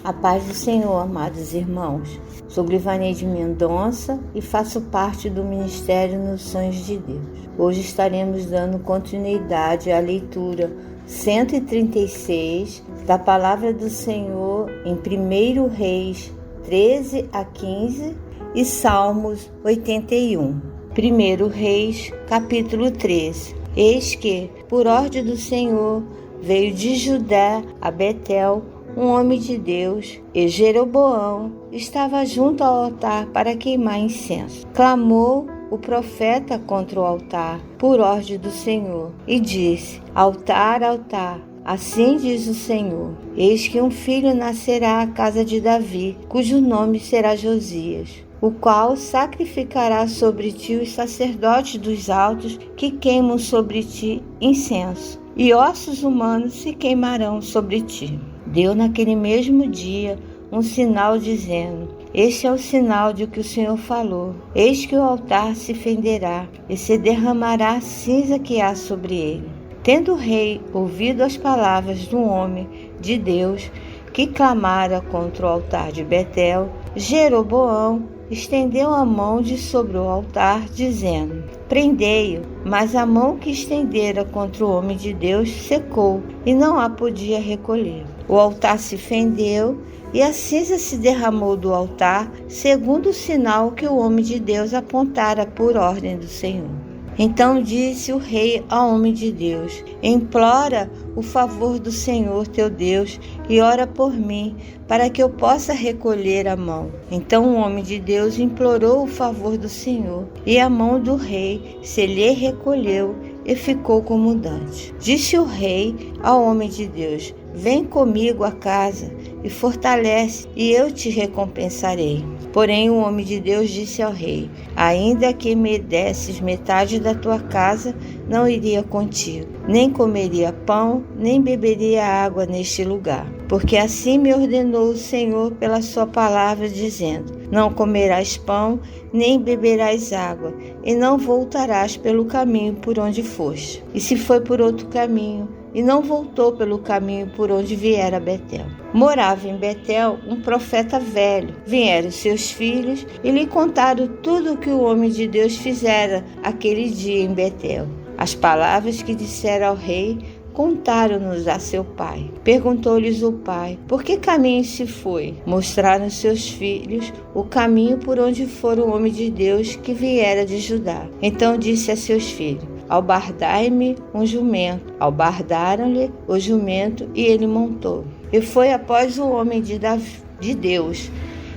A paz do Senhor, amados irmãos. Sou Glivaneide Mendonça e faço parte do Ministério nos Sonhos de Deus. Hoje estaremos dando continuidade à leitura 136 da Palavra do Senhor em 1 Reis 13 a 15 e Salmos 81. 1 Reis, capítulo 13. Eis que, por ordem do Senhor, veio de Judá a Betel um homem de Deus, e Jeroboão estava junto ao altar para queimar incenso. Clamou o profeta contra o altar, por ordem do Senhor, e disse: Altar, altar, assim diz o Senhor, eis que um filho nascerá à casa de Davi, cujo nome será Josias, o qual sacrificará sobre ti os sacerdotes dos altos que queimam sobre ti incenso, e ossos humanos se queimarão sobre ti. Deu naquele mesmo dia um sinal dizendo: Este é o sinal de que o Senhor falou. Eis que o altar se fenderá e se derramará a cinza que há sobre ele. Tendo o rei ouvido as palavras do homem de Deus que clamara contra o altar de Betel, Jeroboão estendeu a mão de sobre o altar, dizendo: Prendei-o. Mas a mão que estendera contra o homem de Deus secou, e não a podia recolher. O altar se fendeu, e a cinza se derramou do altar, segundo o sinal que o homem de Deus apontara por ordem do Senhor. Então disse o rei ao homem de Deus: Implora o favor do Senhor teu Deus e ora por mim, para que eu possa recolher a mão. Então o homem de Deus implorou o favor do Senhor, e a mão do rei se lhe recolheu e ficou como dantes. Disse o rei ao homem de Deus: Vem comigo à casa e fortalece, e eu te recompensarei. Porém o homem de Deus disse ao rei: Ainda que me desses metade da tua casa, não iria contigo, nem comeria pão, nem beberia água neste lugar. Porque assim me ordenou o Senhor pela sua palavra, dizendo: Não comerás pão, nem beberás água, e não voltarás pelo caminho por onde foste. E se foi por outro caminho, e não voltou pelo caminho por onde viera a Betel. Morava em Betel um profeta velho. Vieram seus filhos e lhe contaram tudo o que o homem de Deus fizera aquele dia em Betel. As palavras que dissera ao rei contaram-nos a seu pai. Perguntou-lhes o pai: Por que caminho se foi? Mostraram seus filhos o caminho por onde fora o homem de Deus que viera de Judá. Então disse a seus filhos: Albardai-me um jumento. Albardaram-lhe o jumento e ele montou. E foi após o homem de Deus,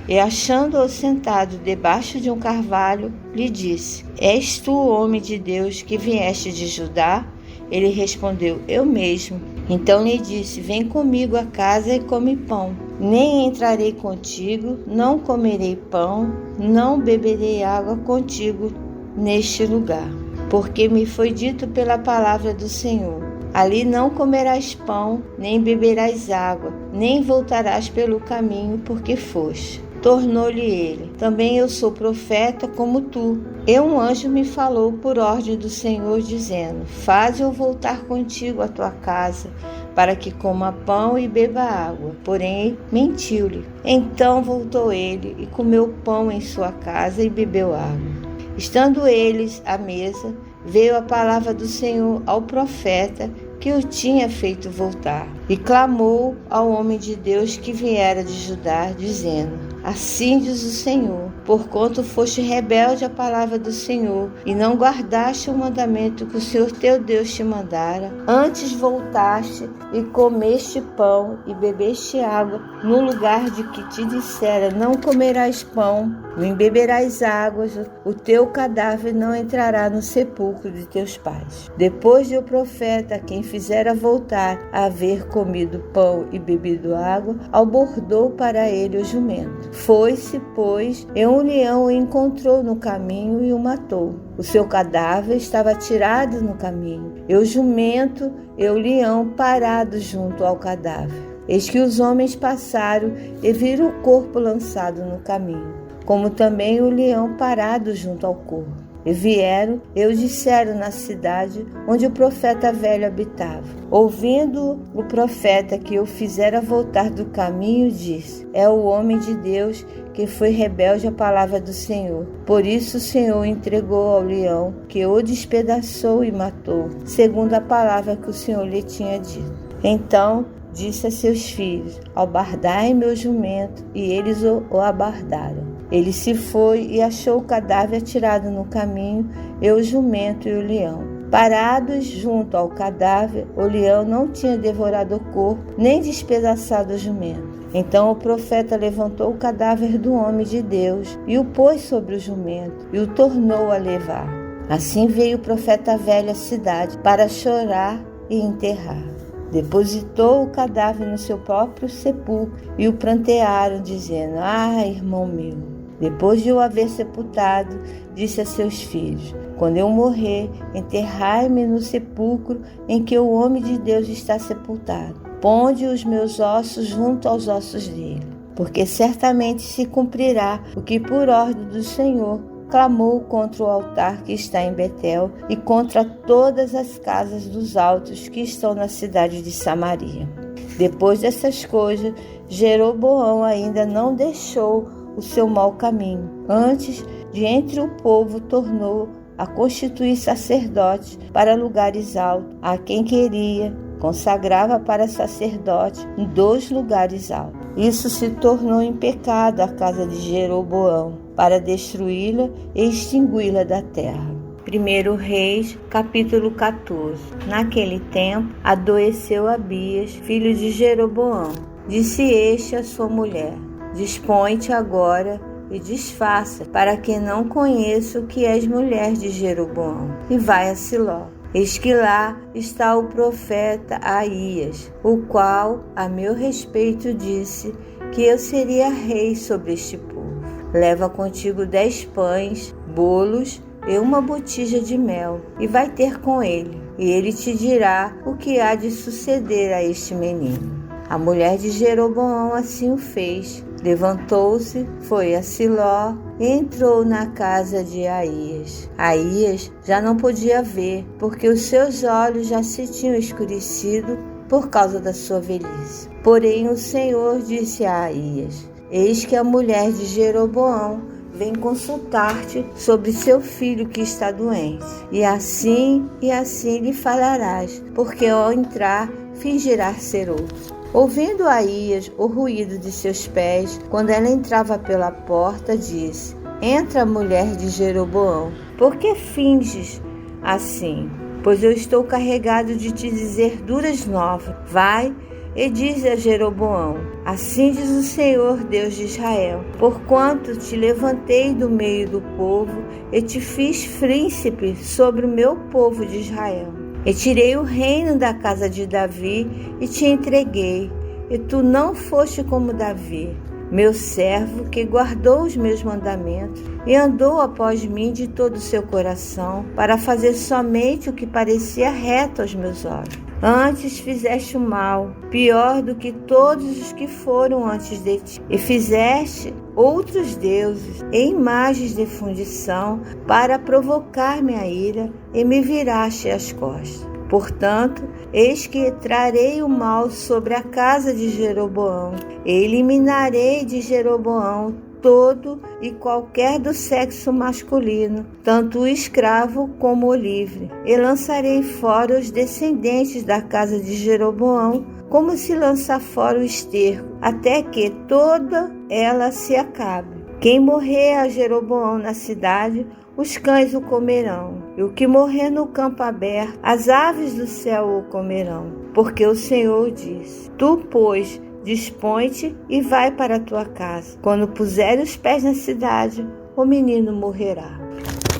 e achando-o sentado debaixo de um carvalho, lhe disse: És tu o homem de Deus que vieste de Judá? Ele respondeu: Eu mesmo. Então lhe disse: Vem comigo à casa e come pão. Nem entrarei contigo, não comerei pão, não beberei água contigo neste lugar. Porque me foi dito pela palavra do Senhor: Ali não comerás pão, nem beberás água, nem voltarás pelo caminho por que foste. Tornou-lhe ele: Também eu sou profeta como tu. E um anjo me falou por ordem do Senhor, dizendo: Faze-o voltar contigo à tua casa, para que coma pão e beba água. Porém, mentiu-lhe. Então voltou ele e comeu pão em sua casa e bebeu água. Estando eles à mesa, veio a palavra do Senhor ao profeta que o tinha feito voltar, e clamou ao homem de Deus que viera de Judá, dizendo: Assim diz o Senhor, porquanto foste rebelde à palavra do Senhor, e não guardaste o mandamento que o Senhor teu Deus te mandara, antes voltaste e comeste pão e bebeste água, no lugar de que te dissera: Não comerás pão, nem beberás águas, o teu cadáver não entrará no sepulcro de teus pais. Depois de o profeta, a quem fizera voltar a haver comido pão e bebido água, abordou para ele o jumento. Foi-se, pois, e um leão o encontrou no caminho e o matou. O seu cadáver estava tirado no caminho, e o jumento e o leão parados junto ao cadáver. Eis que os homens passaram e viram o corpo lançado no caminho, como também o leão parado junto ao corpo. E vieram e o disseram na cidade onde o profeta velho habitava. Ouvindo o profeta que o fizera voltar do caminho, disse: é o homem de Deus que foi rebelde à palavra do Senhor. Por isso o Senhor entregou ao leão, que o despedaçou e matou, segundo a palavra que o Senhor lhe tinha dito. Então disse a seus filhos: albardai meu jumento, e eles o abardaram. Ele se foi e achou o cadáver atirado no caminho, e o jumento e o leão. Parados junto ao cadáver, o leão não tinha devorado o corpo, nem despedaçado o jumento. Então o profeta levantou o cadáver do homem de Deus e o pôs sobre o jumento e o tornou a levar. Assim veio o profeta velho à cidade para chorar e enterrar. Depositou o cadáver no seu próprio sepulcro e o prantearam, dizendo: ah, irmão meu. Depois de o haver sepultado, disse a seus filhos: quando eu morrer, enterrai-me no sepulcro em que o homem de Deus está sepultado. Ponde os meus ossos junto aos ossos dele, porque certamente se cumprirá o que por ordem do Senhor clamou contra o altar que está em Betel e contra todas as casas dos altos que estão na cidade de Samaria. Depois dessas coisas, Jeroboão ainda não deixou o seu mau caminho. Antes, de entre o povo, tornou a constituir sacerdotes para lugares altos, a quem queria, consagrava para sacerdote em 2 lugares altos. Isso se tornou em pecado a casa de Jeroboão, para destruí-la e extingui-la da terra. 1 Reis, capítulo 14. Naquele tempo, adoeceu Abias, filho de Jeroboão. Disse este a sua mulher: dispõe-te agora e disfarça, para que não conheça o que és mulher de Jeroboão, e vai a Siló. Eis que lá está o profeta Aías, o qual, a meu respeito, disse que eu seria rei sobre este povo. Leva contigo 10 pães, bolos e uma botija de mel, e vai ter com ele, e ele te dirá o que há de suceder a este menino. A mulher de Jeroboão assim o fez. Levantou-se, foi a Siló e entrou na casa de Aías. Aías já não podia ver, porque os seus olhos já se tinham escurecido por causa da sua velhice. Porém o Senhor disse a Aías: eis que a mulher de Jeroboão vem consultar-te sobre seu filho que está doente. E assim lhe falarás, porque ao entrar fingirá ser outro. Ouvindo Aías o ruído de seus pés, quando ela entrava pela porta, disse: entra, mulher de Jeroboão, por que finges assim? Pois eu estou carregado de te dizer duras novas. Vai e diz a Jeroboão: assim diz o Senhor, Deus de Israel: porquanto te levantei do meio do povo e te fiz príncipe sobre o meu povo de Israel. E tirei o reino da casa de Davi e te entreguei, e tu não foste como Davi, meu servo, que guardou os meus mandamentos e andou após mim de todo o seu coração, para fazer somente o que parecia reto aos meus olhos. Antes fizeste o mal, pior do que todos os que foram antes de ti, e fizeste outros deuses e imagens de fundição para provocar-me a ira, e me viraste as costas. Portanto, eis que trarei o mal sobre a casa de Jeroboão, e eliminarei de Jeroboão todo e qualquer do sexo masculino, tanto o escravo como o livre, e lançarei fora os descendentes da casa de Jeroboão, como se lança fora o esterco, até que toda ela se acabe. Quem morrer a Jeroboão na cidade, os cães o comerão, e o que morrer no campo aberto, as aves do céu o comerão. Porque o Senhor diz: tu, pois, dispõe-te e vai para a tua casa. Quando puser os pés na cidade, o menino morrerá.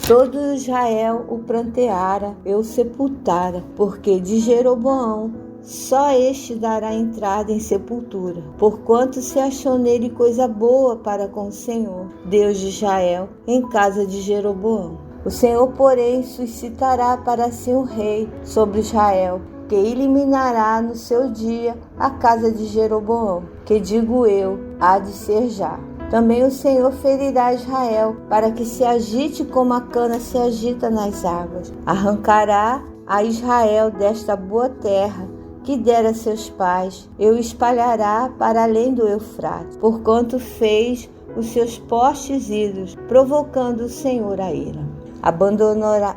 Todo Israel o pranteara e o sepultara, porque de Jeroboão só este dará entrada em sepultura, porquanto se achou nele coisa boa para com o Senhor, Deus de Israel, em casa de Jeroboão. O Senhor, porém, suscitará para si um rei sobre Israel, que eliminará no seu dia a casa de Jeroboão, que digo eu, há de ser já. Também o Senhor ferirá Israel, para que se agite como a cana se agita nas águas. Arrancará a Israel desta boa terra que dera a seus pais, e o espalhará para além do Eufrates, porquanto fez os seus postes ídolos, provocando o Senhor a ira.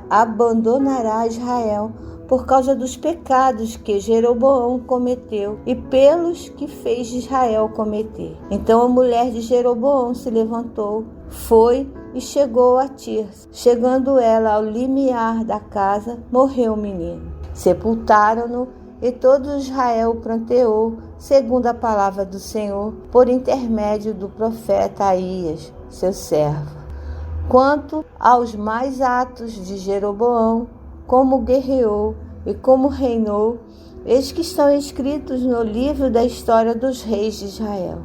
Abandonará Israel por causa dos pecados que Jeroboão cometeu e pelos que fez Israel cometer. Então a mulher de Jeroboão se levantou, foi e chegou a Tirsa. Chegando ela ao limiar da casa, morreu o menino. Sepultaram-no e todo Israel pranteou, segundo a palavra do Senhor, por intermédio do profeta Aías, seu servo. Quanto aos mais atos de Jeroboão, como guerreou e como reinou, eis que estão escritos no livro da história dos reis de Israel.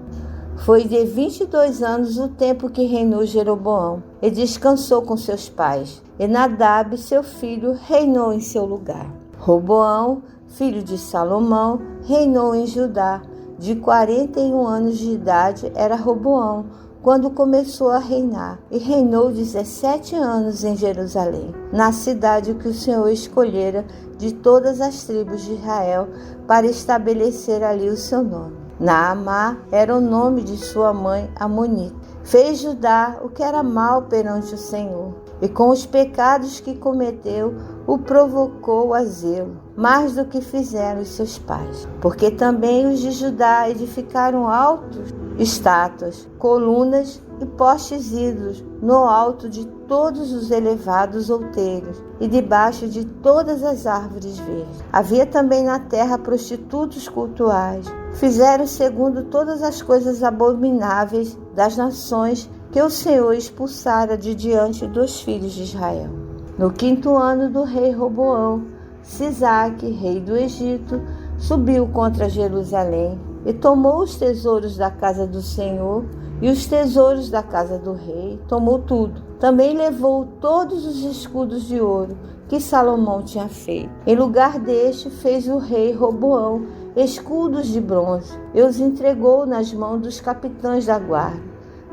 Foi de 22 anos o tempo que reinou Jeroboão, e descansou com seus pais, e Nadab, seu filho, reinou em seu lugar. Roboão, filho de Salomão, reinou em Judá. De 41 anos de idade era Roboão, quando começou a reinar, e reinou 17 anos em Jerusalém, na cidade que o Senhor escolhera de todas as tribos de Israel para estabelecer ali o seu nome. Naamá era o nome de sua mãe Amonita. Fez Judá o que era mal perante o Senhor, e com os pecados que cometeu, o provocou a zelo, mais do que fizeram os seus pais. Porque também os de Judá edificaram altos estátuas, colunas e postes ídolos no alto de todos os elevados outeiros e debaixo de todas as árvores verdes. Havia também na terra prostitutos cultuais. Fizeram segundo todas as coisas abomináveis das nações que o Senhor expulsara de diante dos filhos de Israel. No 5º ano do rei Roboão, Sisaque, rei do Egito, subiu contra Jerusalém e tomou os tesouros da casa do Senhor e os tesouros da casa do rei, tomou tudo. Também levou todos os escudos de ouro que Salomão tinha feito. Em lugar deste, fez o rei Roboão escudos de bronze e os entregou nas mãos dos capitães da guarda,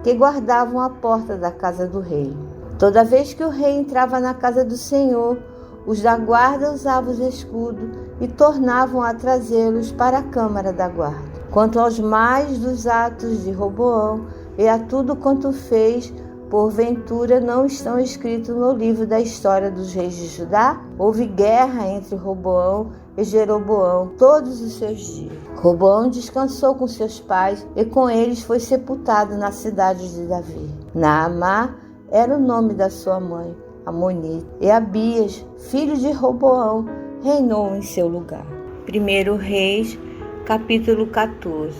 que guardavam a porta da casa do rei. Toda vez que o rei entrava na casa do Senhor, os da guarda usavam os escudos e tornavam a trazê-los para a câmara da guarda. Quanto aos mais dos atos de Roboão e a tudo quanto fez, porventura não estão escritos no livro da história dos reis de Judá? Houve guerra entre Roboão e Jeroboão todos os seus dias. Roboão descansou com seus pais e com eles foi sepultado na cidade de Davi. Naamá era o nome da sua mãe, Amonita, e Abias, filho de Roboão, reinou em seu lugar. 1 Reis, capítulo 14.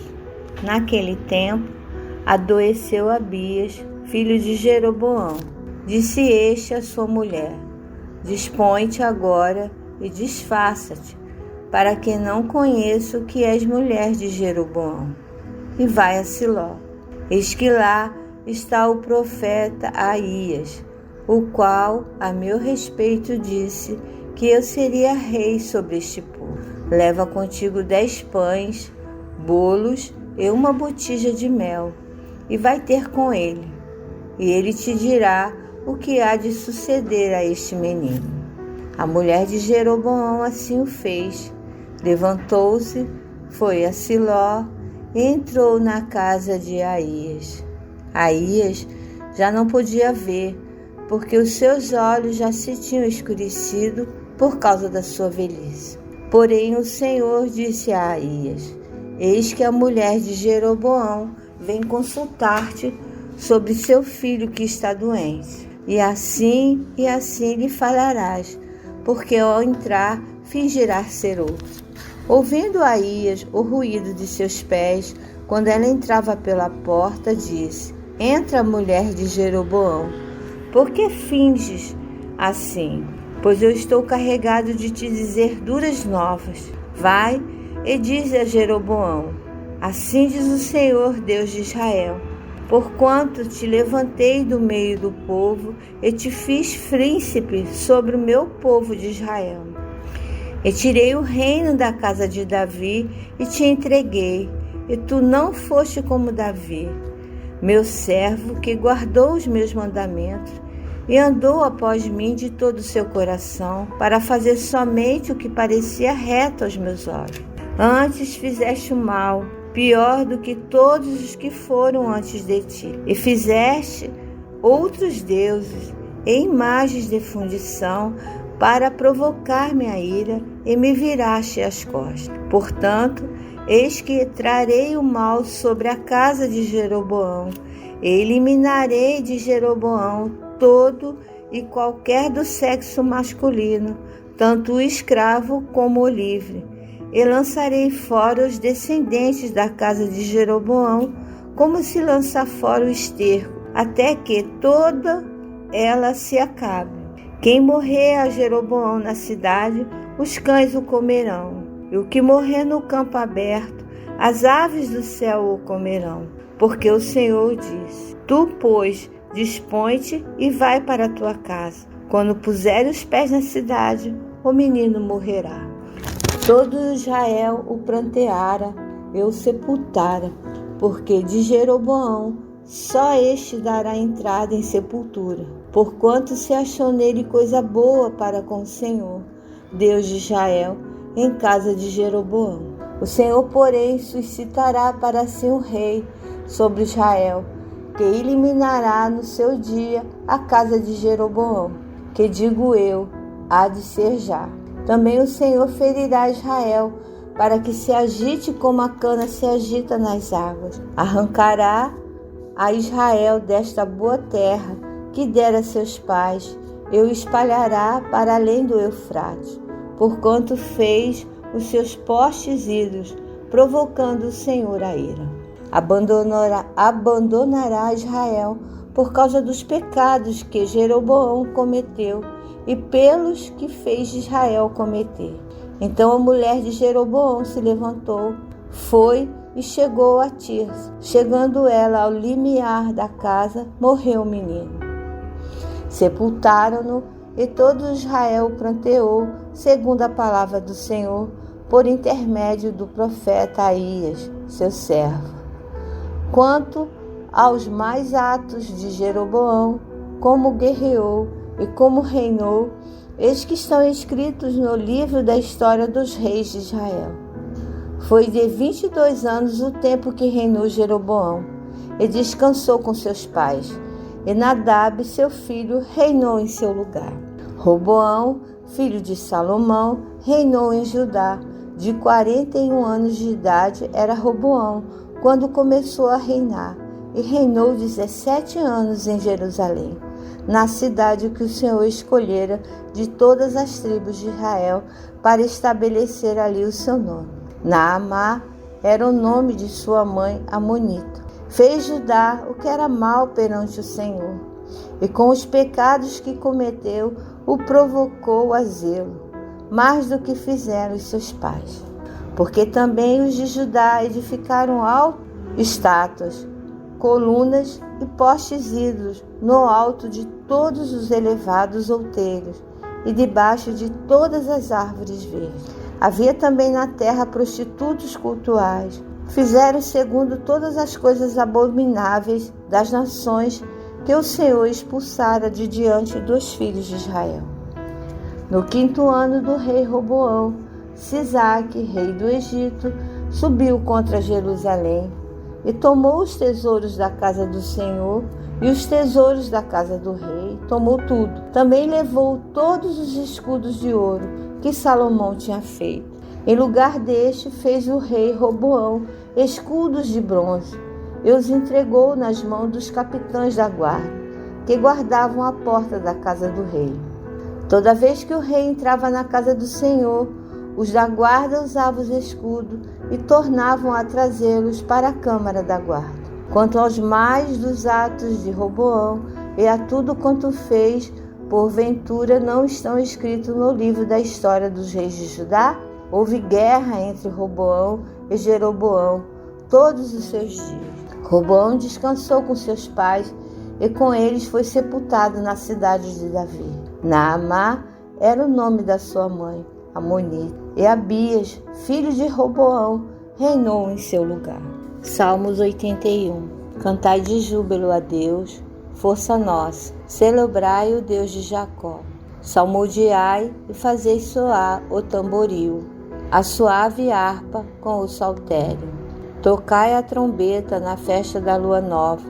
Naquele tempo, adoeceu Abias, filho de Jeroboão. Disse este à sua mulher: Dispõe-te agora e disfarça-te, para que não conheça o que és mulher de Jeroboão. E vai a Siló. Eis que lá está o profeta Aías, o qual, a meu respeito, disse que eu seria rei sobre este povo. Leva contigo 10 pães, bolos e uma botija de mel, e vai ter com ele, e ele te dirá o que há de suceder a este menino. A mulher de Jeroboão assim o fez. Levantou-se, foi a Siló e entrou na casa de Aías. Aías já não podia ver, porque os seus olhos já se tinham escurecido por causa da sua velhice. Porém o Senhor disse a Aías: Eis que a mulher de Jeroboão vem consultar-te sobre seu filho que está doente. E assim lhe falarás, porque ao entrar fingirá ser outro. Ouvindo Aías o ruído de seus pés, quando ela entrava pela porta, disse: Entra a mulher de Jeroboão. Por que finges assim? Pois eu estou carregado de te dizer duras novas. Vai e diz a Jeroboão: Assim diz o Senhor, Deus de Israel: Porquanto te levantei do meio do povo e te fiz príncipe sobre o meu povo de Israel. E tirei o reino da casa de Davi e te entreguei, e tu não foste como Davi. meu servo que guardou os meus mandamentos e andou após mim de todo o seu coração, para fazer somente o que parecia reto aos meus olhos. Antes fizeste o mal, pior do que todos os que foram antes de ti, e fizeste outros deuses e imagens de fundição para provocar minha ira, e me viraste as costas. Portanto, eis que trarei o mal sobre a casa de Jeroboão, e eliminarei de Jeroboão todo e qualquer do sexo masculino, tanto o escravo como o livre, e lançarei fora os descendentes da casa de Jeroboão, como se lança fora o esterco, até que toda ela se acabe. Quem morrer a Jeroboão na cidade, os cães o comerão, e o que morrer no campo aberto, as aves do céu o comerão. Porque o Senhor diz: tu, pois, dispõe-te e vai para a tua casa. Quando puser os pés na cidade, o menino morrerá. Todo Israel o pranteara e o sepultara, porque de Jeroboão só este dará entrada em sepultura, porquanto se achou nele coisa boa para com o Senhor, Deus de Israel, em casa de Jeroboão. O Senhor, porém, suscitará para si um rei sobre Israel, que eliminará no seu dia a casa de Jeroboão, que digo eu, há de ser já. Também o Senhor ferirá Israel, para que se agite como a cana se agita nas águas. Arrancará a Israel desta boa terra que dera a seus pais, e o espalhará para além do Eufrates, porquanto fez os seus postes ídolos, provocando o Senhor a ira. Abandonará Israel por causa dos pecados que Jeroboão cometeu e pelos que fez Israel cometer. Então a mulher de Jeroboão se levantou, foi e chegou a Tirsa. Chegando ela ao limiar da casa, morreu o menino. Sepultaram-no, e todo Israel o pranteou, segundo a palavra do Senhor, por intermédio do profeta Aías, seu servo. Quanto aos mais atos de Jeroboão, como guerreou e como reinou, eis que estão escritos no livro da história dos reis de Israel. Foi de 22 anos o tempo que reinou Jeroboão, e descansou com seus pais, e Nadab, seu filho, reinou em seu lugar. Roboão, filho de Salomão, reinou em Judá. De 41 anos de idade era Roboão, quando começou a reinar, e reinou 17 anos em Jerusalém, na cidade que o Senhor escolhera de todas as tribos de Israel, para estabelecer ali o seu nome. Naamá era o nome de sua mãe amonita. Fez Judá o que era mal perante o Senhor, e com os pecados que cometeu, o provocou a zelo, mais do que fizeram os seus pais. Porque também os de Judá edificaram estátuas, colunas e postes ídolos no alto de todos os elevados outeiros e debaixo de todas as árvores verdes. Havia também na terra prostitutos cultuais. Fizeram segundo todas as coisas abomináveis das nações que o Senhor expulsara de diante dos filhos de Israel. No 5º ano do rei Roboão, Sisaque, rei do Egito, subiu contra Jerusalém e tomou os tesouros da casa do Senhor e os tesouros da casa do rei, tomou tudo. Também levou todos os escudos de ouro que Salomão tinha feito. Em lugar deste, fez o rei Roboão escudos de bronze e os entregou nas mãos dos capitães da guarda, que guardavam a porta da casa do rei. Toda vez que o rei entrava na casa do Senhor, os da guarda usavam os escudos e tornavam a trazê-los para a câmara da guarda. Quanto aos mais dos atos de Roboão e a tudo quanto fez, porventura não estão escritos no livro da história dos reis de Judá? Houve guerra entre Roboão e Jeroboão todos os seus dias. Roboão descansou com seus pais e com eles foi sepultado na cidade de Davi. Naamá era o nome da sua mãe, amonita, e Abias, filho de Roboão, reinou em seu lugar. Salmos 81. Cantai de júbilo a Deus, força nossa, celebrai o Deus de Jacó. Salmodiai e fazei soar o tamboril, a suave harpa com o saltério. Tocai a trombeta na festa da lua nova,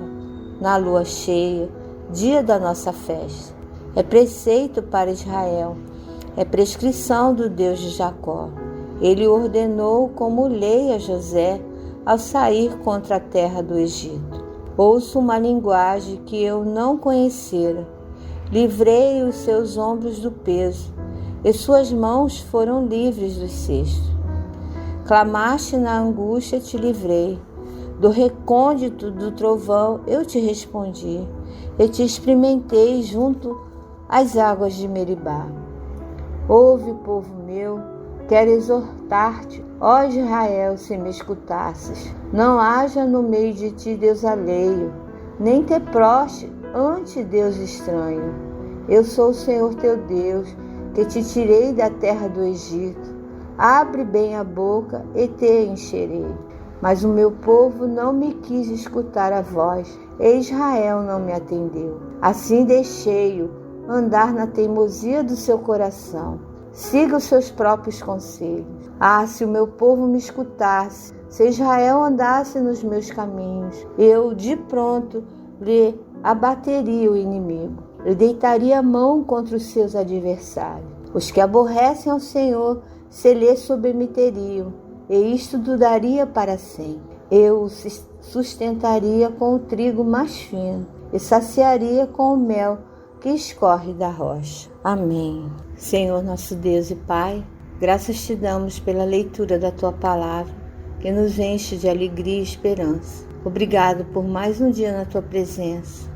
na lua cheia, dia da nossa festa. É preceito para Israel, é prescrição do Deus de Jacó. Ele ordenou como lei a José ao sair contra a terra do Egito. Ouço uma linguagem que eu não conhecera. Livrei os seus ombros do peso, e suas mãos foram livres dos cestos. Clamaste na angústia, te livrei. Do recôndito do trovão eu te respondi, e te experimentei junto às águas de Meribá. Ouve, povo meu, quero exortar-te, ó Israel, se me escutasses. Não haja no meio de ti Deus alheio, nem te prostre ante Deus estranho. Eu sou o Senhor teu Deus, que te tirei da terra do Egito. Abre bem a boca e te encherei. Mas o meu povo não me quis escutar a voz, e Israel não me atendeu. Assim deixei-o andar na teimosia do seu coração. Siga os seus próprios conselhos. Ah, se o meu povo me escutasse, se Israel andasse nos meus caminhos, eu de pronto lhe abateria o inimigo. Eu deitaria a mão contra os seus adversários. Os que aborrecem ao Senhor se lhe submeteriam, e isto duraria para sempre. Eu os sustentaria com o trigo mais fino, e saciaria com o mel que escorre da rocha. Amém. Senhor nosso Deus e Pai, graças te damos pela leitura da Tua Palavra, que nos enche de alegria e esperança. Obrigado por mais um dia na Tua presença.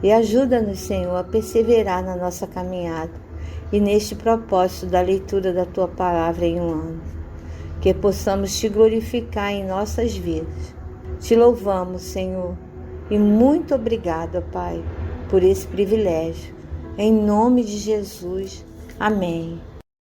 E ajuda-nos, Senhor, a perseverar na nossa caminhada e neste propósito da leitura da Tua Palavra em um ano. Que possamos Te glorificar em nossas vidas. Te louvamos, Senhor, e muito obrigada, Pai, por esse privilégio. Em nome de Jesus. Amém.